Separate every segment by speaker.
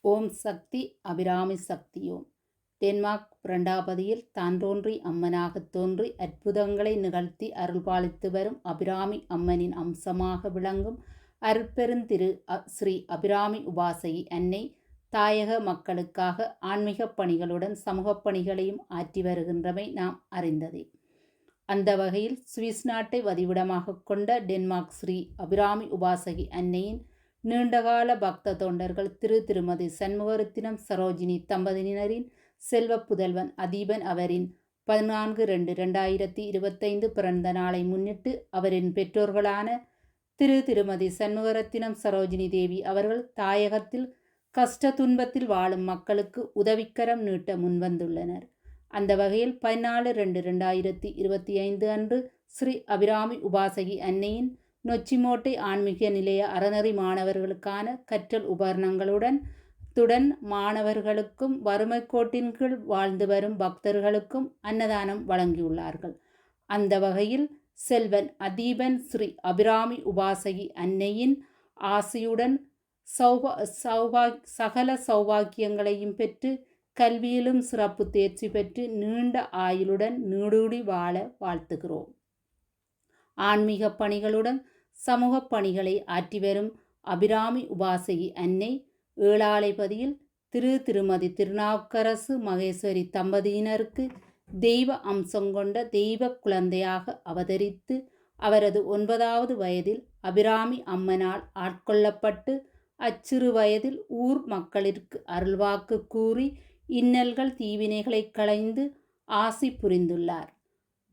Speaker 1: ஓம் சக்தி Abirami சக்தியோம். Denmark பிரண்டாபதியில் தான் தோன்றி அம்மனாகத் தோன்றி அற்புதங்களை நிகழ்த்தி அருள்பாலித்து வரும் அபிராமி அம்மனின் அம்சமாக விளங்கும் அருட்பெருந்திரு ஸ்ரீ அபிராமி உபாசகி அன்னை தாயக மக்களுக்காக ஆன்மீகப் பணிகளுடன் சமூகப் பணிகளையும் ஆற்றி வருகின்றமை நாம் அறிந்ததே. அந்த வகையில் சுவிஸ் நாட்டை வதிவிடமாக கொண்ட டென்மார்க் ஸ்ரீ அபிராமி உபாசகி அன்னையின் நீண்டகால பக்த தொண்டர்கள் திருமதி சண்முகரத்தினம் சரோஜினி தம்பதியினரின் செல்வ புதல்வன் அதீபன் அவரின் 14/2/2025 பிறந்த நாளை முன்னிட்டு அவரின் பெற்றோர்களான திருமதி சண்முகரத்தினம் சரோஜினி தேவி அவர்கள் தாயகத்தில் கஷ்ட துன்பத்தில் வாழும் மக்களுக்கு உதவிக்கரம் நீட்ட முன்வந்துள்ளனர். அந்த வகையில் 14/2/2025 அன்று ஸ்ரீ அபிராமி உபாசகி அன்னையின் நொச்சிமோட்டை ஆன்மீக நிலைய அறநெறி மாணவர்களுக்கான கற்றல் உபகரணங்களுடன் மாணவர்களுக்கும் வறுமை கோட்டின் கீழ் வாழ்ந்து வரும் பக்தர்களுக்கும் அன்னதானம் வழங்கியுள்ளார்கள். அந்த வகையில் செல்வன் அதீபன் ஸ்ரீ அபிராமி உபாசகி அன்னையின் ஆசையுடன் சகல சௌபாக்கியங்களையும் பெற்று கல்வியிலும் சிறப்பு தேர்ச்சி பெற்று நீண்ட ஆயுளுடன் நீடூடி வாழ வாழ்த்துகிறோம். ஆன்மீக பணிகளுடன் சமூக பணிகளை ஆற்றி வரும் அபிராமி உபாசகி அன்னை ஏழாலைப்பதியில் திருமதி திருநாவுக்கரசு மகேஸ்வரி தம்பதியினருக்கு தெய்வ அம்சம் கொண்ட தெய்வ குழந்தையாக அவதரித்து அவரது 9வது வயதில் அபிராமி அம்மனால் ஆட்கொள்ளப்பட்டு அச்சிறு வயதில் ஊர் மக்களிற்கு அருள்வாக்கு கூறி இன்னல்கள் தீவினைகளை களைந்து ஆசி புரிந்துள்ளார்.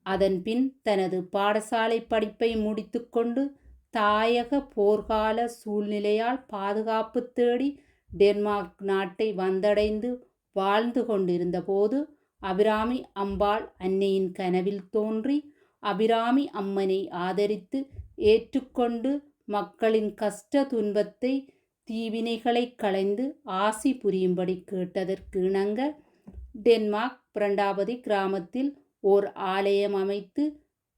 Speaker 1: அதன்பின் தனது பாடசாலை படிப்பை முடித்துக்கொண்டு தாயக போர்க்கால சூழ்நிலையால் பாதுகாப்பு தேடி டென்மார்க் நாட்டை வந்தடைந்து வாழ்ந்து கொண்டிருந்த போது அபிராமி அம்பாள் அன்னையின் கனவில் தோன்றி அபிராமி அம்மனை ஆதரித்து ஏற்றுக்கொண்டு மக்களின் கஷ்ட துன்பத்தை தீவினைகளை களைந்து ஆசி புரியும்படி கேட்டதற்கு இணங்க டென்மார்க் பிரண்டாபதி கிராமத்தில் ஓர் ஆலயம் அமைத்து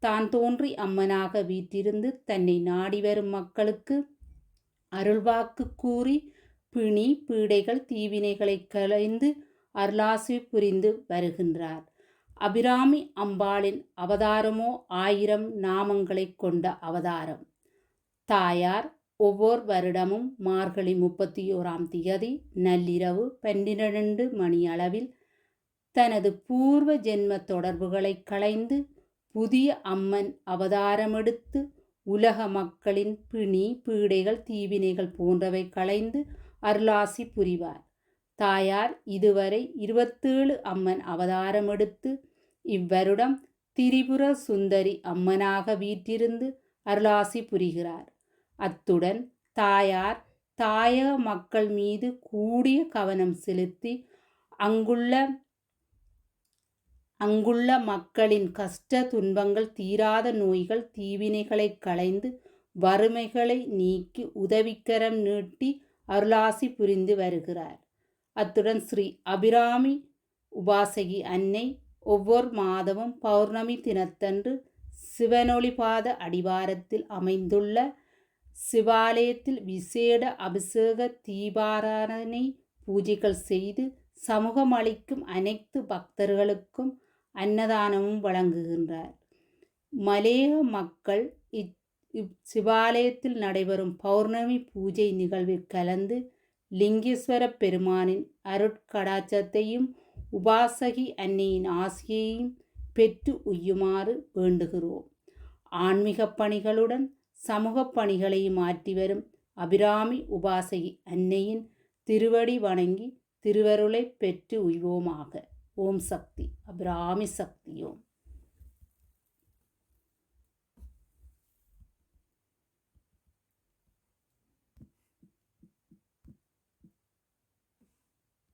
Speaker 1: தான் தோன்றி அம்மனாக வீற்றிருந்து தன்னை நாடி வரும் மக்களுக்கு அருள்வாக்கு கூறி பிணி பீடைகள் தீவினைகளை களைந்து அருளாசி புரிந்து வருகின்றார். அபிராமி அம்பாளின் அவதாரமோ 1000 நாமங்களை கொண்ட அவதாரம். தாயார் ஒவ்வொரு வருடமும் மார்கழி 31ஆம் திகதி நள்ளிரவு 12 மணி அளவில் தனது பூர்வ ஜென்ம தொடர்புகளை களைந்து புதிய அம்மன் அவதாரமெடுத்து உலக மக்களின் பிணி பீடைகள் தீவினைகள் போன்றவை களைந்து அருளாசி புரிவார். தாயார் இதுவரை 27 அம்மன் அவதாரமெடுத்து இவ்வருடம் திரிபுர சுந்தரி அம்மனாக வீற்றிருந்து அருளாசி புரிகிறார். அத்துடன் தாயார் தாயக மக்கள் மீது கூடிய கவனம் செலுத்தி அங்குள்ள மக்களின் கஷ்ட துன்பங்கள் தீராத நோய்கள் தீவினைகளை களைந்து வறுமைகளை நீக்கி உதவிக்கரம் நீட்டி அருளாசி புரிந்து வருகிறார். அத்துடன் ஸ்ரீ அபிராமி உபாசகி அன்னை ஒவ்வொரு மாதமும் பௌர்ணமி தினத்தன்று சிவனொளிபாத அடிவாரத்தில் அமைந்துள்ள சிவாலயத்தில் விசேட அபிஷேக தீபாராதனை பூஜைகள் செய்து சமூகம் அளிக்கும் அனைத்து பக்தர்களுக்கும் அன்னதானமும் வழங்குகின்றார். மலேக மக்கள் இச்சிவாலயத்தில் நடைபெறும் பௌர்ணமி பூஜை நிகழ்வில் கலந்து லிங்கேஸ்வர பெருமானின் அருட்கடாட்சத்தையும் உபாசகி அன்னையின் ஆசியையும் பெற்று உய்யுமாறு வேண்டுகிறோம். ஆன்மீக பணிகளுடன் சமூக பணிகளையும் ஆற்றி வரும் அபிராமி உபாசகி அன்னையின் திருவடி வணங்கி திருவருளை பெற்று உய்வோமாக. ஓம் சக்தி அபிராமி சக்தியோம்.